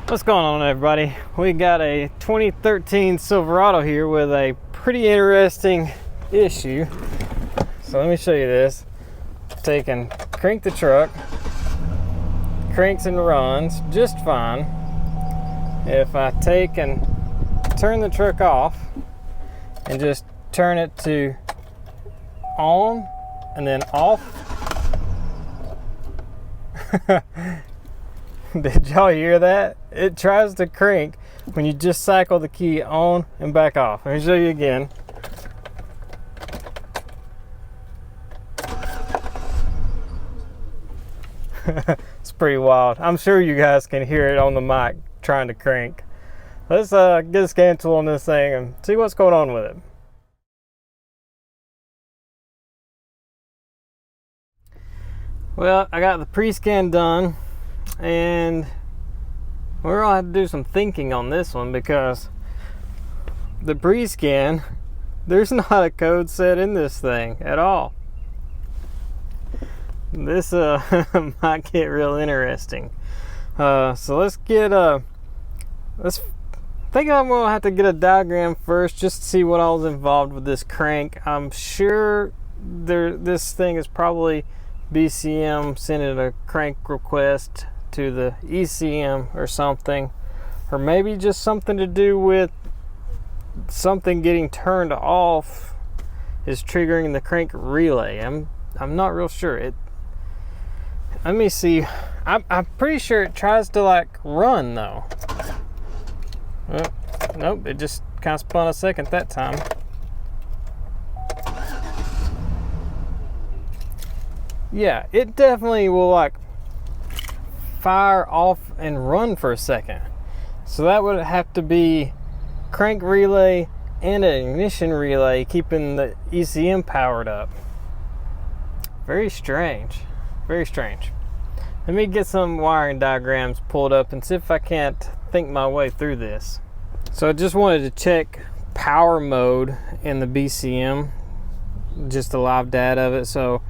What's going on, everybody? We got a 2013 Silverado here with a pretty interesting issue. So let me show you this. Take and crank the truck, cranks and runs just fine. If I take and turn the truck off and just turn it to on and then off. Did y'all hear that? It tries to crank when you just cycle the key on and back off. Let me show you again. It's pretty wild. I'm sure you guys can hear it on the mic trying to crank. Let's get a scan tool on this thing and see what's going on with it. Well, I got the pre-scan done, and we're gonna have to do some thinking on this one because the pre-scan, there's not a code set in this thing at all. This might get real interesting. So let's get I think I'm gonna have to get a diagram first just to see what all is involved with this crank. I'm sure this thing is probably BCM sending a crank request to the ECM or something, or maybe just something to do with something getting turned off is triggering the crank relay. I'm not real sure. Let me see. I'm pretty sure it tries to like run though. Nope, it just kind of spun a second that time. Yeah, it definitely will like fire off and run for a second. So that would have to be crank relay and an ignition relay keeping the ECM powered up. Very strange. Very strange. Let me get some wiring diagrams pulled up and see if I can't think my way through this. So I just wanted to check power mode in the BCM, just the live data of it. So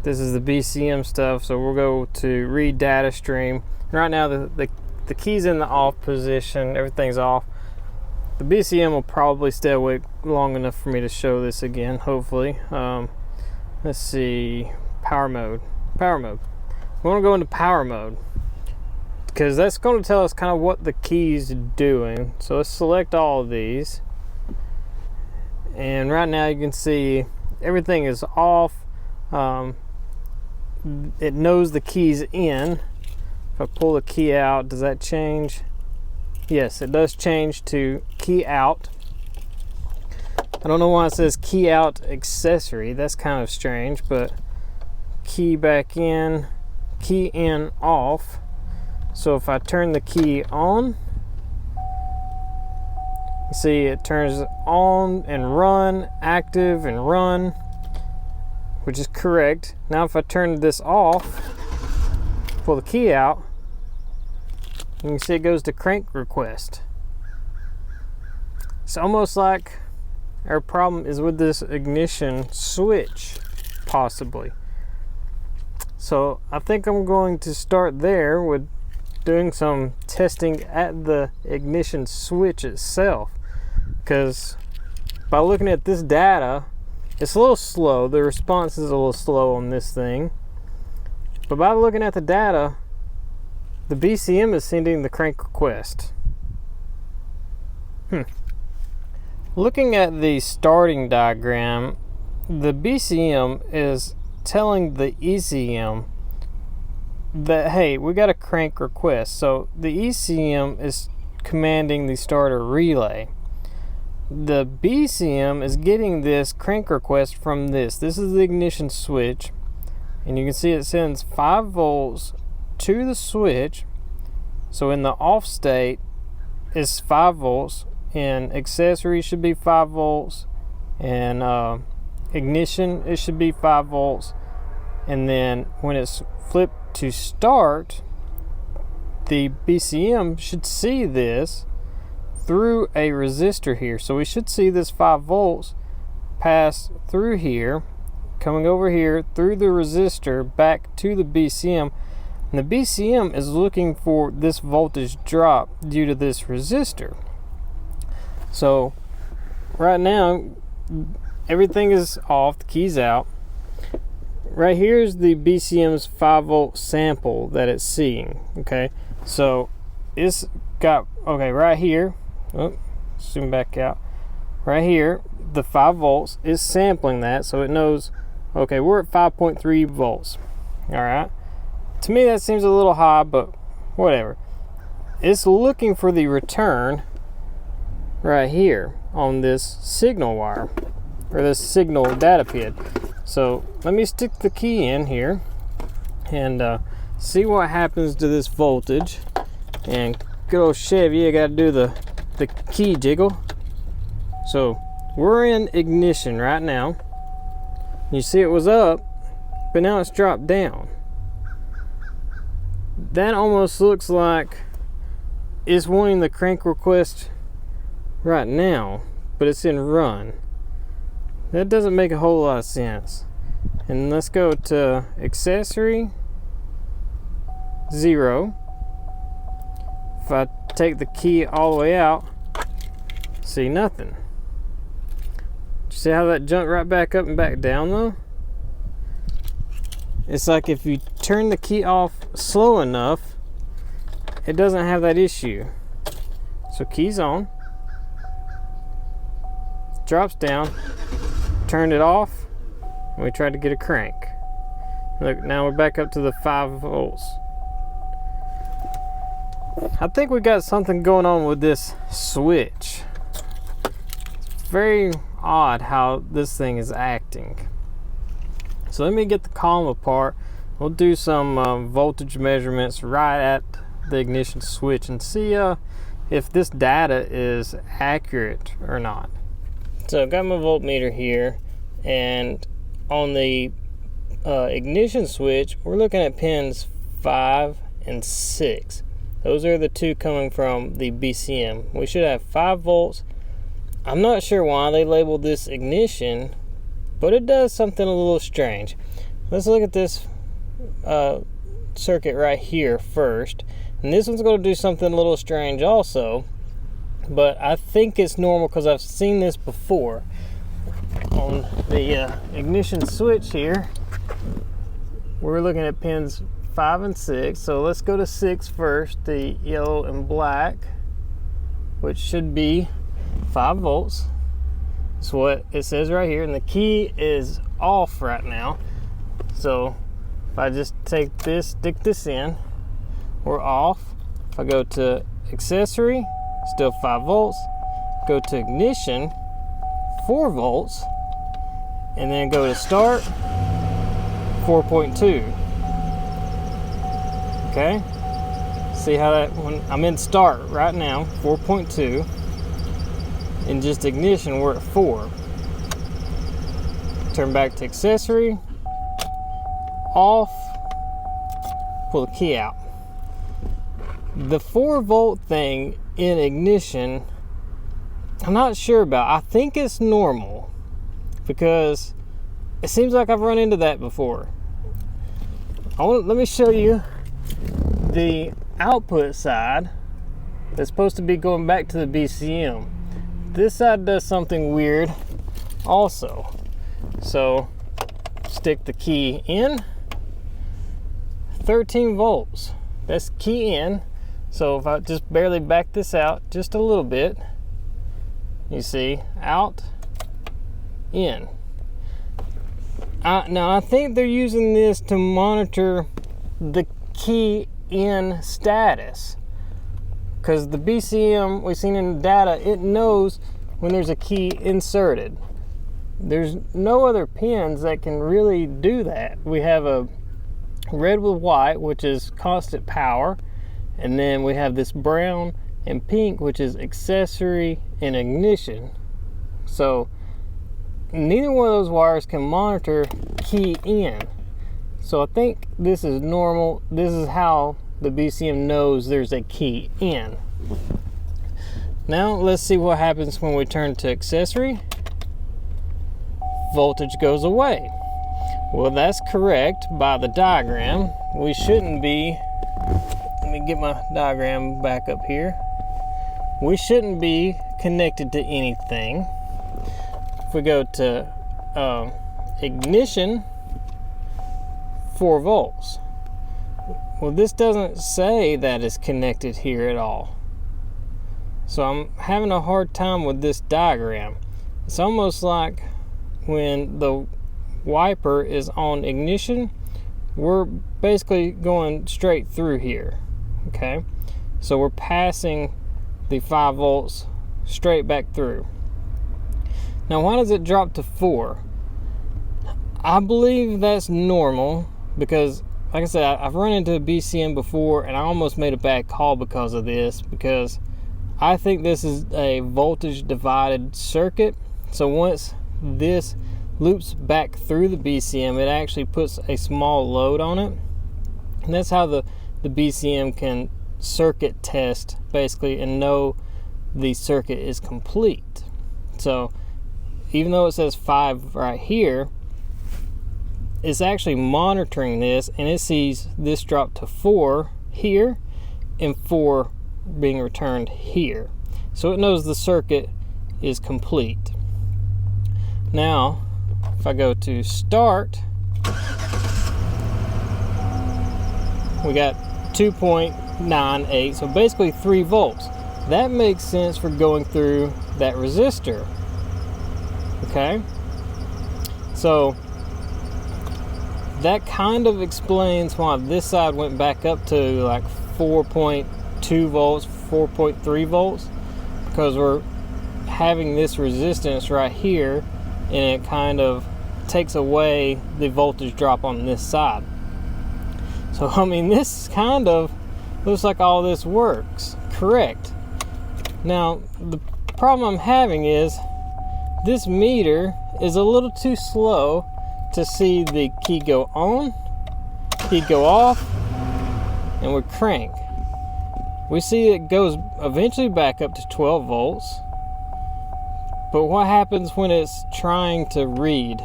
this is the BCM stuff, so we'll go to read data stream. Right now the key's in the off position, everything's off. The BCM will probably stay awake long enough for me to show this again, hopefully. Let's see, power mode. We want to go into power mode because that's going to tell us kind of what the key's doing. So let's select all of these, and right now you can see everything is off. It knows the key's in. If I pull the key out, does that change? Yes, it does change to key out. I don't know why it says key out accessory. That's kind of strange, but key back in, key in off. So if I turn the key on, you see it turns on and run, active and run, which is correct. Now if I turn this off, pull the key out, you can see it goes to crank request. It's almost like our problem is with this ignition switch, possibly. So I think I'm going to start there with doing some testing at the ignition switch itself, because by looking at this data, it's a little slow. The response is a little slow on this thing. But by looking at the data, the BCM is sending the crank request. Looking at the starting diagram, the BCM is telling the ECM that, hey, we got a crank request. So the ECM is commanding the starter relay. The BCM is getting this crank request from this. This is the ignition switch, and you can see it sends 5 volts to the switch. So in the off state is 5 volts, in accessory should be 5 volts, and ignition it should be 5 volts, and then when it's flipped to start, the BCM should see this through a resistor here. So we should see this 5 volts pass through here, coming over here through the resistor back to the BCM. And the BCM is looking for this voltage drop due to this resistor. So right now everything is off, the key's out. Right here is the BCM's 5-volt sample that it's seeing. Okay, so it's got, okay, right here, zoom back out, right here the 5 volts is sampling that, so it knows, okay, we're at 5.3 volts. All right, to me that seems a little high, but whatever. It's looking for the return right here on this signal wire, or this signal data pin. So let me stick the key in here and see what happens to this voltage. And good old Chevy, I gotta do the key jiggle. So we're in ignition right now. You see it was up, but now it's dropped down. That almost looks like it's wanting the crank request right now, but it's in run. That doesn't make a whole lot of sense. And let's go to accessory 0. If I take the key all the way out, see nothing. See how that jumped right back up and back down though? It's like if you turn the key off slow enough, it doesn't have that issue. So key's on, drops down, turned it off, and we tried to get a crank. Look, now we're back up to the 5 volts. I think we got something going on with this switch. It's very odd how this thing is acting. So let me get the column apart. We'll do some voltage measurements right at the ignition switch and see if this data is accurate or not. So I've got my voltmeter here, and on the ignition switch we're looking at pins 5 and 6. Those are the two coming from the BCM. We should have 5 volts. I'm not sure why they labeled this ignition, but it does something a little strange. Let's look at this circuit right here first. And this one's going to do something a little strange also, but I think it's normal because I've seen this before. On the ignition switch here, we're looking at pins 5 and 6. So let's go to 6 first, the yellow and black, which should be 5 volts. That's what it says right here, and the key is off right now. So if I just take this, stick this in, we're off. If I go to accessory, still 5 volts. Go to ignition, 4 volts, and then go to start, 4.2. Okay, see how that, when I'm in start right now, 4.2. In just ignition, we're at 4. Turn back to accessory, off, pull the key out. The 4 volt thing in ignition, I'm not sure about. I think it's normal because it seems like I've run into that before. Let me show you the output side that's supposed to be going back to the BCM. This side does something weird also. So stick the key in, 13 volts. That's key in. So if I just barely back this out just a little bit, you see, out, in. Now I think they're using this to monitor the key in status, because the BCM we've seen in the data, it knows when there's a key inserted. There's no other pins that can really do that. We have a red with white, which is constant power, and then we have this brown and pink, which is accessory and ignition. So neither one of those wires can monitor key in. So I think this is normal. This is how the BCM knows there's a key in. Now let's see what happens when we turn to accessory. Voltage goes away. Well, that's correct by the diagram. We shouldn't be, let me get my diagram back up here. We shouldn't be connected to anything. If we go to ignition, 4 volts. Well, this doesn't say that it's connected here at all. So I'm having a hard time with this diagram. It's almost like when the wiper is on ignition, we're basically going straight through here. Okay, so we're passing the 5 volts straight back through. Now, why does it drop to 4? I believe that's normal because, like I said, I've run into a BCM before and I almost made a bad call because of this, because I think this is a voltage divided circuit. So once this loops back through the BCM, it actually puts a small load on it. And that's how the BCM can circuit test basically and know the circuit is complete. So even though it says 5 right here, it's actually monitoring this and it sees this drop to 4 here and 4 being returned here. So it knows the circuit is complete. Now, if I go to start, we got 2.98, so basically 3 volts. That makes sense for going through that resistor. Okay, so that kind of explains why this side went back up to like 4.2 volts, 4.3 volts, because we're having this resistance right here and it kind of takes away the voltage drop on this side. So I mean, this kind of looks like all this works correct. Now the problem I'm having is this meter is a little too slow to see the key go on, key go off, and we crank. We see it goes eventually back up to 12 volts, but what happens when it's trying to read?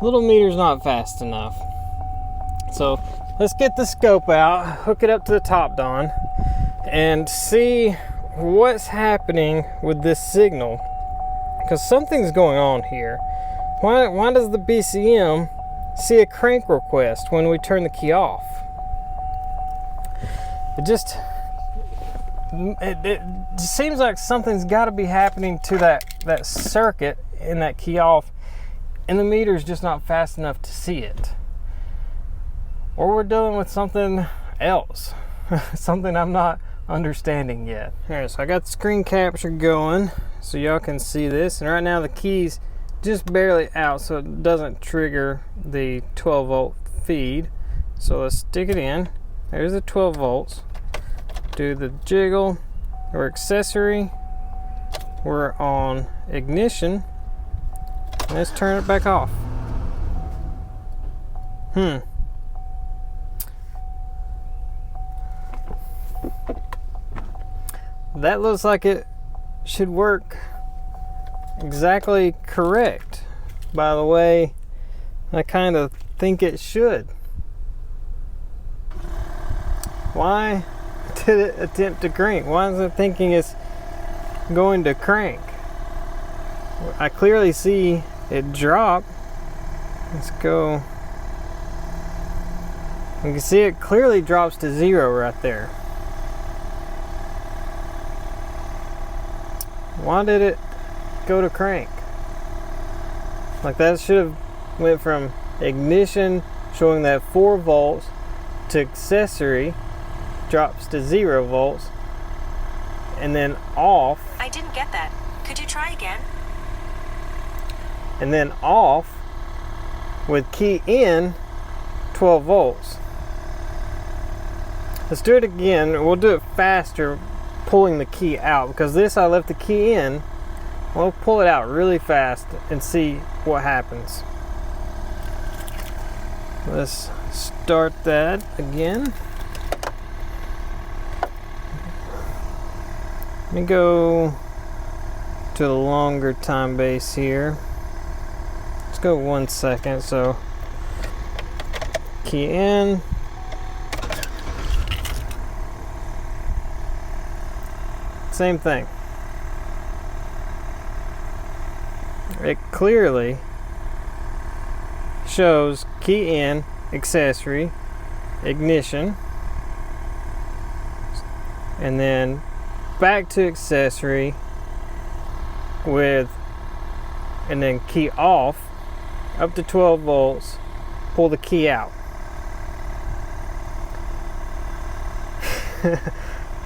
Little meter's not fast enough. So let's get the scope out, hook it up to the Topdon, and see what's happening with this signal, because something's going on here. Why does the BCM see a crank request when we turn the key off? It just seems like something's got to be happening to that circuit in that key off, and the meter's just not fast enough to see it. Or we're dealing with something else, something I'm not understanding yet. Alright, so I got the screen capture going so y'all can see this, and right now the key's just barely out so it doesn't trigger the 12 volt feed. So let's stick it in. There's the 12 volts. Do the jiggle or accessory. We're on ignition. Let's turn it back off. That looks like it should work exactly correct. By the way, I kind of think it should. Why did it attempt to crank? Why is it thinking it's going to crank? I clearly see it drop. Let's go. You can see it clearly drops to 0 right there. Why did it go to crank? Like, that should have went from ignition showing that 4 volts to accessory drops to 0 volts, and then off. I didn't get that. Could you try again? And then off with key in 12 volts. Let's do it again. We'll do it faster, pulling the key out, because this I left the key in. We'll pull it out really fast and see what happens. Let's start that again. Let me go to the longer time base here. Let's go 1 second, so key in. Same thing. It clearly shows key in, accessory, ignition, and then back to accessory with, and then key off up to 12 volts, pull the key out.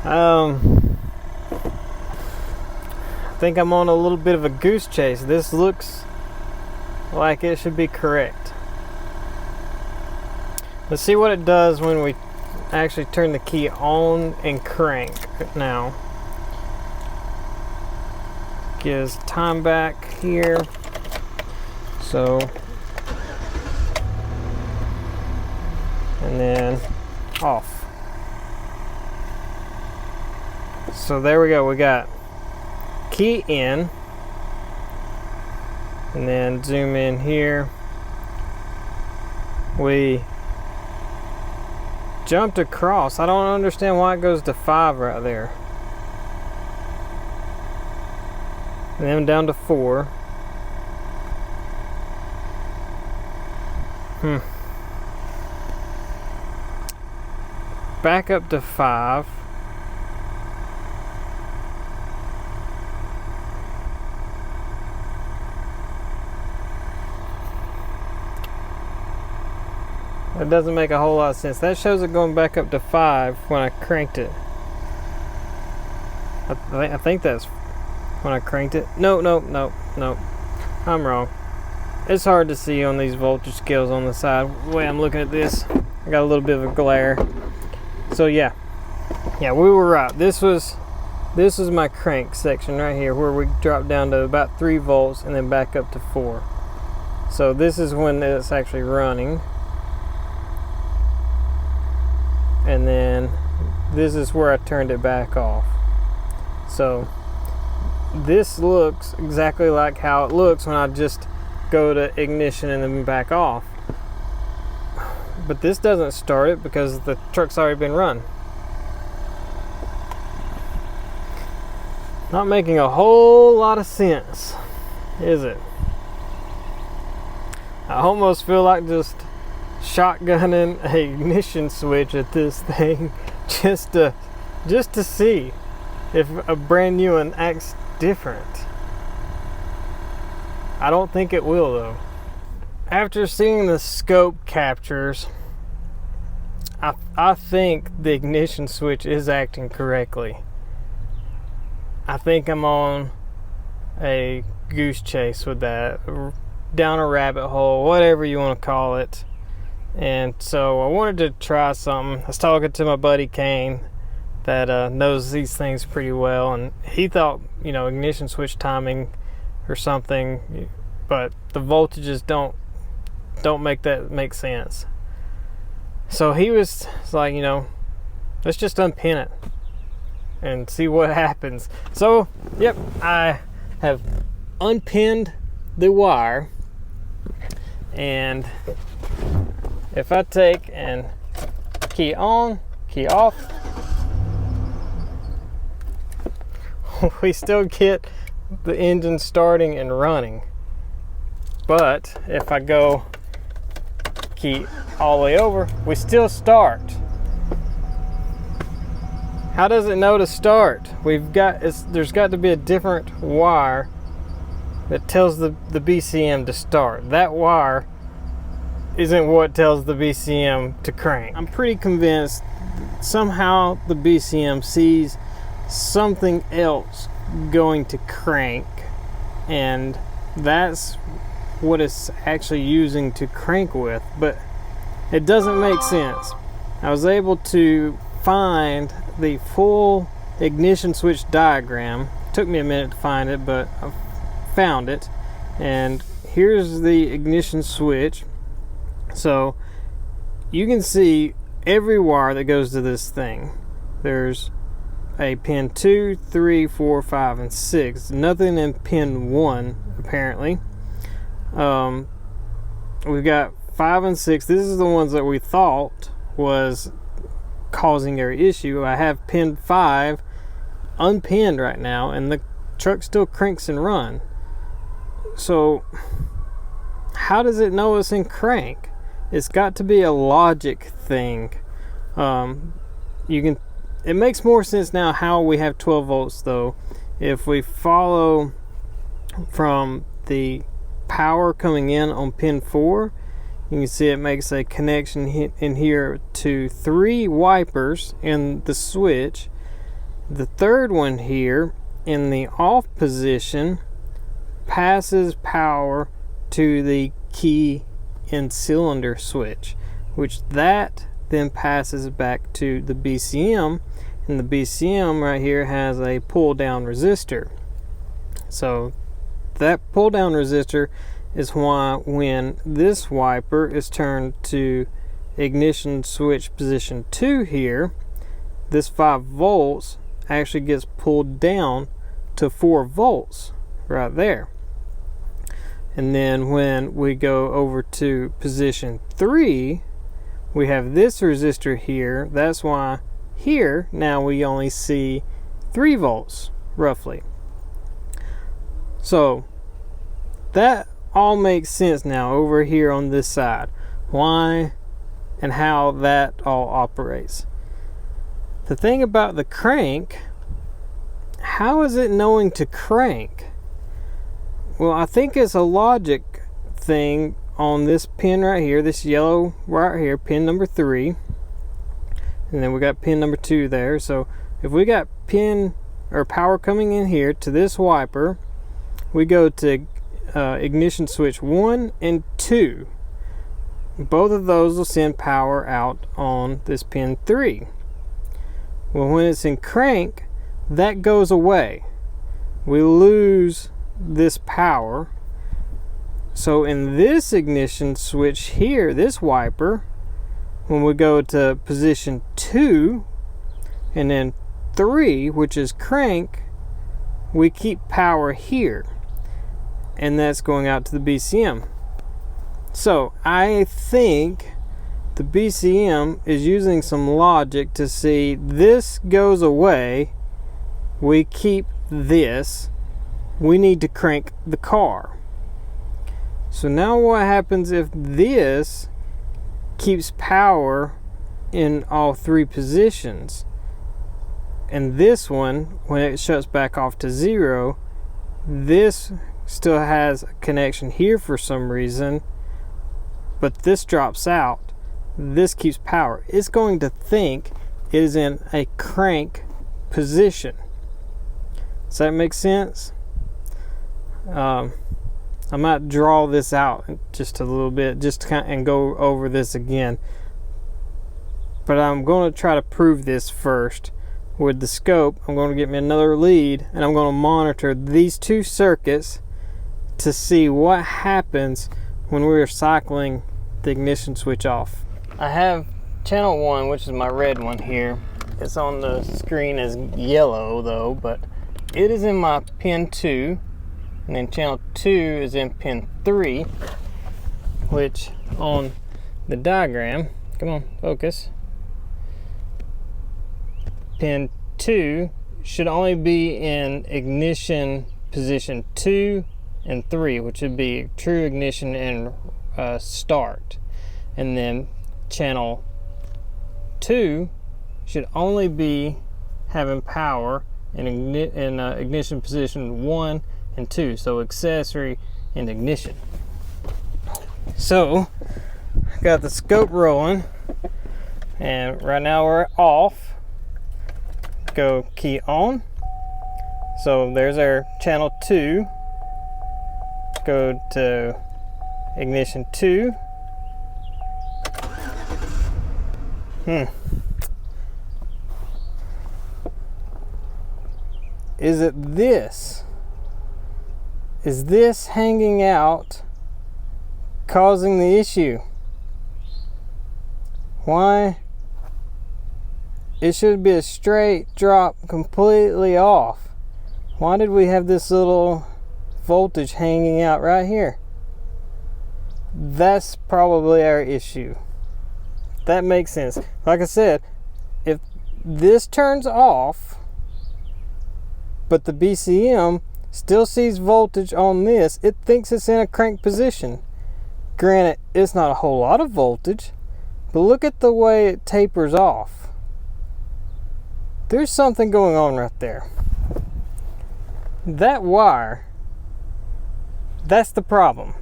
I think I'm on a little bit of a goose chase. This looks like it should be correct. Let's see what it does when we actually turn the key on and crank now. Gives time back here. So, and then off. So there we go. We got key in, and then zoom in here. We jumped across. I don't understand why it goes to 5 right there. And then down to 4. Back up to 5. That doesn't make a whole lot of sense. That shows it going back up to 5 when I cranked it. I think that's when I cranked it. No. I'm wrong. It's hard to see on these voltage scales on the side. The way I'm looking at this, I got a little bit of a glare. So yeah, we were right. This was my crank section right here, where we dropped down to about 3 volts and then back up to 4. So this is when it's actually running. And then this is where I turned it back off. So this looks exactly like how it looks when I just go to ignition and then back off. But this doesn't start it because the truck's already been run. Not making a whole lot of sense, is it? I almost feel like just shotgunning an ignition switch at this thing just to see if a brand new one acts different. I don't think it will though. After seeing the scope captures, I think the ignition switch is acting correctly. I think I'm on a goose chase with that, down a rabbit hole, whatever you want to call it. And so I wanted to try something. I was talking to my buddy Kane that knows these things pretty well, and he thought, ignition switch timing or something, but the voltages don't make sense. So he was like, let's just unpin it and see what happens. So yep, I have unpinned the wire, and if I take and key on, key off, we still get the engine starting and running. But if I go key all the way over, we still start. How does it know to start? There's got to be a different wire that tells the BCM to start. That wire isn't what tells the BCM to crank. I'm pretty convinced somehow the BCM sees something else going to crank, and that's what it's actually using to crank with, but it doesn't make sense. I was able to find the full ignition switch diagram. It took me a minute to find it, but I found it, and here's the ignition switch. So you can see every wire that goes to this thing. There's a pin 2, 3, 4, 5, and 6. Nothing in pin 1 apparently. We've got 5 and 6, this is the ones that we thought was causing our issue. I have pin 5 unpinned right now, and the truck still cranks and run. So how does it know it's in crank? It's got to be a logic thing. It makes more sense now how we have 12 volts though. If we follow from the power coming in on pin 4, you can see it makes a connection in here to 3 wipers in the switch. The third one here in the off position passes power to the key and cylinder switch, which that then passes back to the BCM, and the BCM right here has a pull down resistor. So that pull down resistor is why when this wiper is turned to ignition switch position 2 here, this 5 volts actually gets pulled down to 4 volts right there. And then when we go over to position 3, we have this resistor here. That's why here now we only see 3 volts roughly. So that all makes sense now over here on this side, why and how that all operates. The thing about the crank, how is it knowing to crank? Well, I think it's a logic thing on this pin right here, this yellow right here, pin number 3, and then we got pin number 2 there. So if we got pin or power coming in here to this wiper, we go to ignition switch 1 and 2. Both of those will send power out on this pin 3. Well, when it's in crank, that goes away. We lose this power. So in this ignition switch here, this wiper, when we go to position 2 and then 3, which is crank, we keep power here, and that's going out to the BCM. So I think the BCM is using some logic to see this goes away, we keep this, we need to crank the car. So now what happens if this keeps power in all 3 positions, and this one, when it shuts back off to 0, this still has a connection here for some reason, but this drops out, this keeps power. It's going to think it is in a crank position. Does that make sense? I might draw this out just a little bit, just to kind of, and go over this again. But I'm going to try to prove this first. With the scope, I'm going to get me another lead, and I'm going to monitor these 2 circuits to see what happens when we're cycling the ignition switch off. I have channel 1, which is my red one here. It's on the screen as yellow though, but it is in my pin 2. And then channel 2 is in pin 3, which on the diagram, come on, focus. Pin 2 should only be in ignition position 2 and 3, which would be true ignition and start. And then channel 2 should only be having power in ignition position 1 and 2, so accessory and ignition. So got the scope rolling, and right now we're off. Go key on. So there's our channel 2. Go to ignition 2. Is it this? Is this hanging out causing the issue? Why? It should be a straight drop completely off. Why did we have this little voltage hanging out right here? That's probably our issue. That makes sense. Like I said, if this turns off, but the BCM still sees voltage on this, it thinks it's in a crank position. Granted, it's not a whole lot of voltage, but look at the way it tapers off. There's something going on right there. That wire, that's the problem.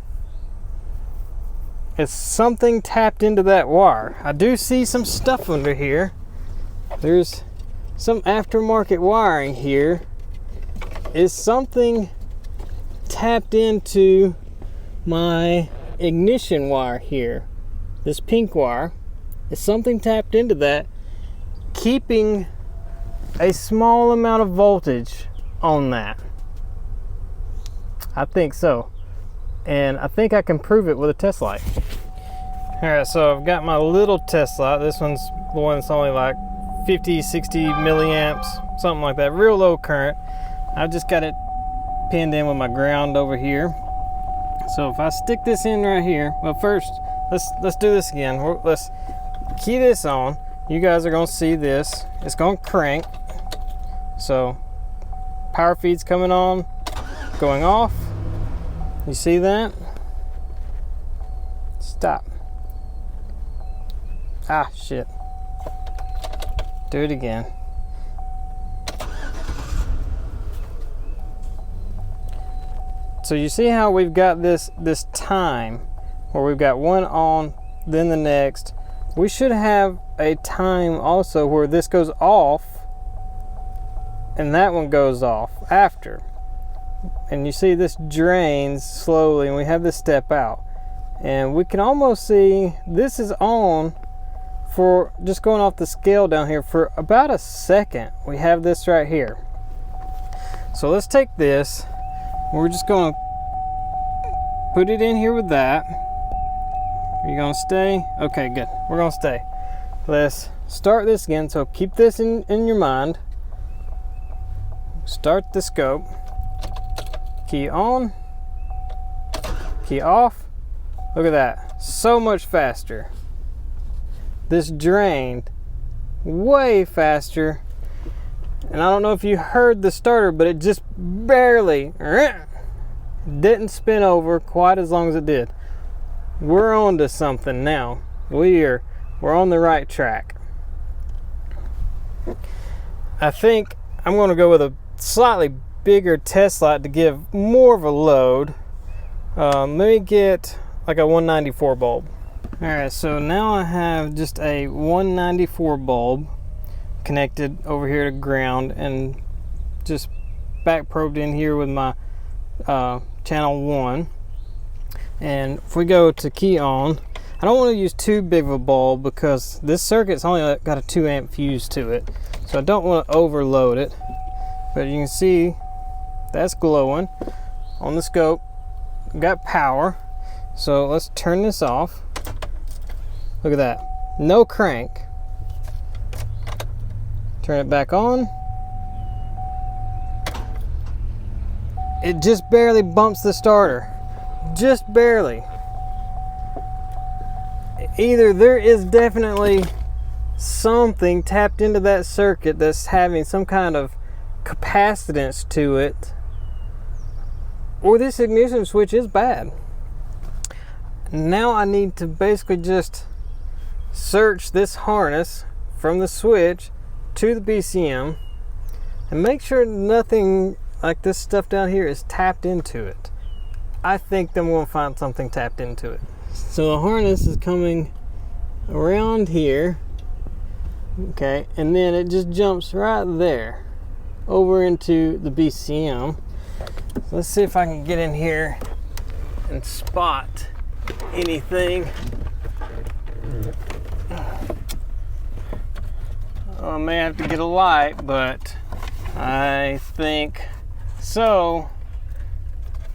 It's something tapped into that wire. I do see some stuff under here. There's some aftermarket wiring here. Is something tapped into my ignition wire here? This pink wire. Is something tapped into that, keeping a small amount of voltage on that? I think so. And I think I can prove it with a test light. Alright, so I've got my little test light. This one's the one that's only like 50, 60 milliamps, something like that. Real low current. I've just got it pinned in with my ground over here. So if I stick this in right here, well, first, let's do this again. Let's key this on. You guys are gonna see this. It's gonna crank. So power feed's coming on, going off. You see that? Stop. Ah, shit. Do it again. So you see how we've got this time where we've got one on, then the next. We should have a time also where this goes off and that one goes off after. And you see this drains slowly and we have this step out. And we can almost see this is on for just going off the scale down here for about a second. We have this right here. So let's take this. We're just going to put it in here with that. Are you going to stay? Okay, good. We're going to stay. Let's start this again. So keep this in your mind. Start the scope. Key on. Key off. Look at that. So much faster. This drained way faster. And I don't know if you heard the starter, but it just barely didn't spin over quite as long as it did. We're on to something now. We're on the right track. I think I'm going to go with a slightly bigger test light to give more of a load. Let me get like a 194 bulb. Alright, so now I have just a 194 bulb connected over here to ground and just back probed in here with my channel 1. And if we go to key on, I don't want to use too big of a bulb because this circuit's only got a 2 amp fuse to it, so I don't want to overload it. But you can see that's glowing on the scope. Got power. So let's turn this off. Look at that. No crank. Turn it back on. It just barely bumps the starter. Just barely. Either there is definitely something tapped into that circuit that's having some kind of capacitance to it, or this ignition switch is bad. Now I need to basically just search this harness from the switch to the BCM and make sure nothing like this stuff down here is tapped into it. I think then we'll find something tapped into it. So the harness is coming around here, okay, and then it just jumps right there over into the BCM. So let's see if I can get in here and spot anything. I may have to get a light, but I think so.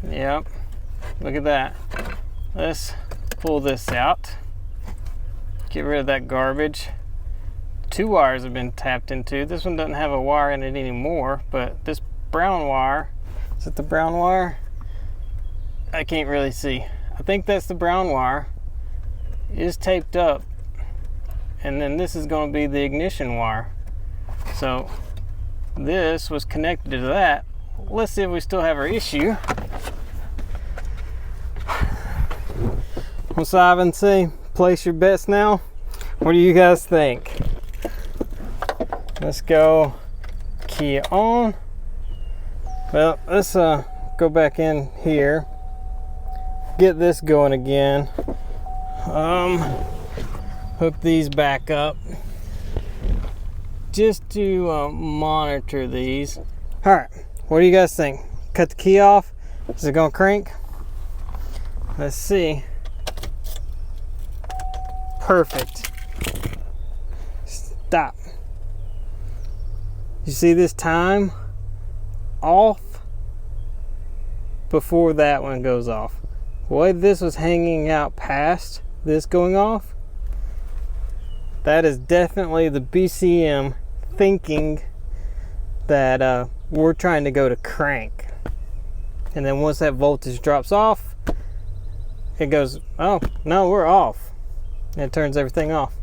Yep, look at that. Let's pull this out, get rid of that garbage. 2 wires have been tapped into. This one doesn't have a wire in it anymore, but this brown wire, is it the brown wire? I can't really see. I think that's the brown wire, is taped up, and then this is going to be the ignition wire. So this was connected to that. Let's see if we still have our issue. What's Ivan say? Place your bets now. What do you guys think? Let's go key on. Well, let's go back in here, get this going again. Hook these back up just to monitor these. All right, what do you guys think? Cut the key off. Is it gonna crank? Let's see. Perfect. Stop. You see this time off before that one goes off. The way this was hanging out past this going off, that is definitely the BCM thinking that we're trying to go to crank. And then once that voltage drops off, it goes, oh no, we're off. And it turns everything off.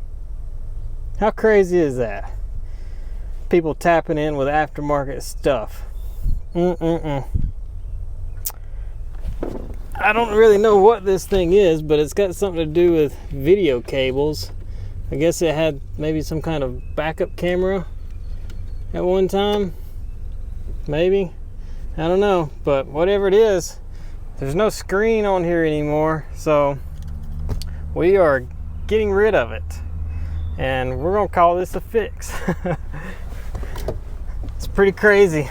How crazy is that? People tapping in with aftermarket stuff. I don't really know what this thing is, but it's got something to do with video cables. I guess it had maybe some kind of backup camera at one time. Maybe. I don't know. But whatever it is, there's no screen on here anymore. So we are getting rid of it. And we're going to call this a fix. It's pretty crazy.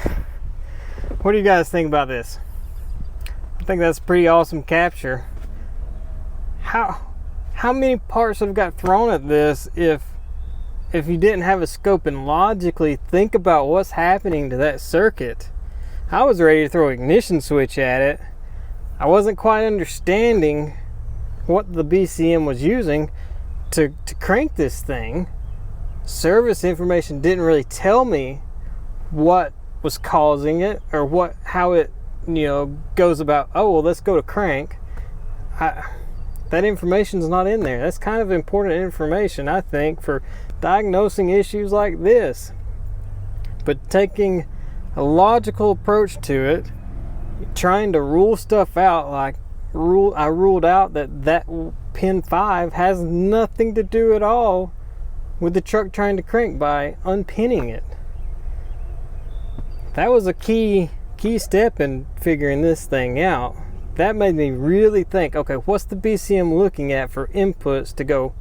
What do you guys think about this? I think that's a pretty awesome capture. How many parts have got thrown at this if you didn't have a scope and logically think about what's happening to that circuit? I was ready to throw an ignition switch at it. I wasn't quite understanding what the BCM was using to crank this thing. Service information didn't really tell me what was causing it or how it goes about, oh well, let's go to crank. That information's not in there. That's kind of important information, I think, for diagnosing issues like this. But taking a logical approach to it, trying to rule stuff out, like I ruled out that pin 5 has nothing to do at all with the truck trying to crank by unpinning it. That was a key step in figuring this thing out. That made me really think, okay, what's the BCM looking at for inputs to go,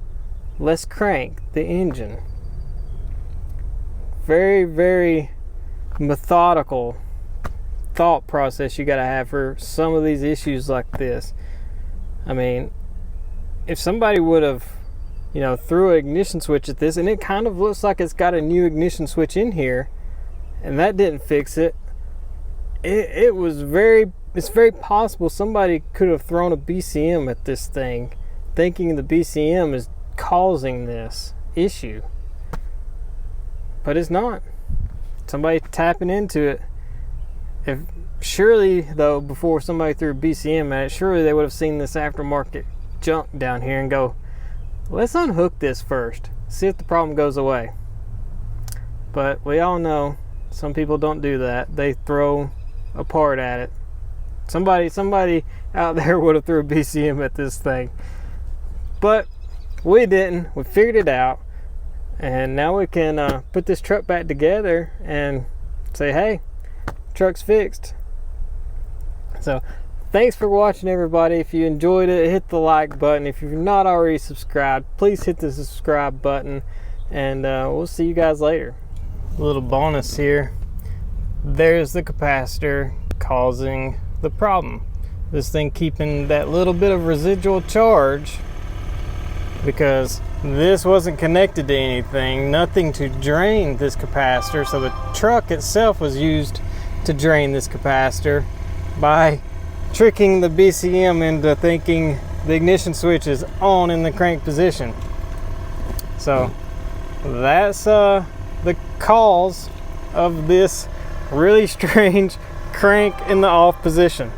let's crank the engine? Very, very methodical thought process you got to have for some of these issues like this. I mean, if somebody would have, threw an ignition switch at this, and it kind of looks like it's got a new ignition switch in here, and that didn't fix it, it's very possible somebody could have thrown a BCM at this thing, thinking the BCM is causing this issue. But it's not. Somebody tapping into it. Surely, though, before somebody threw a BCM at it, surely they would have seen this aftermarket junk down here and go, let's unhook this first, see if the problem goes away. But we all know some people don't do that. They throw a part at it. Somebody out there would have threw a BCM at this thing. But we didn't. We figured it out. And now we can put this truck back together and say, hey, truck's fixed. So thanks for watching, everybody. If you enjoyed it, hit the like button. If you're not already subscribed, please hit the subscribe button. And we'll see you guys later. A little bonus here. There's the capacitor causing the problem. This thing keeping that little bit of residual charge because this wasn't connected to anything, nothing to drain this capacitor. So the truck itself was used to drain this capacitor by tricking the BCM into thinking the ignition switch is on in the crank position. So that's the cause of this really strange crank in the off position.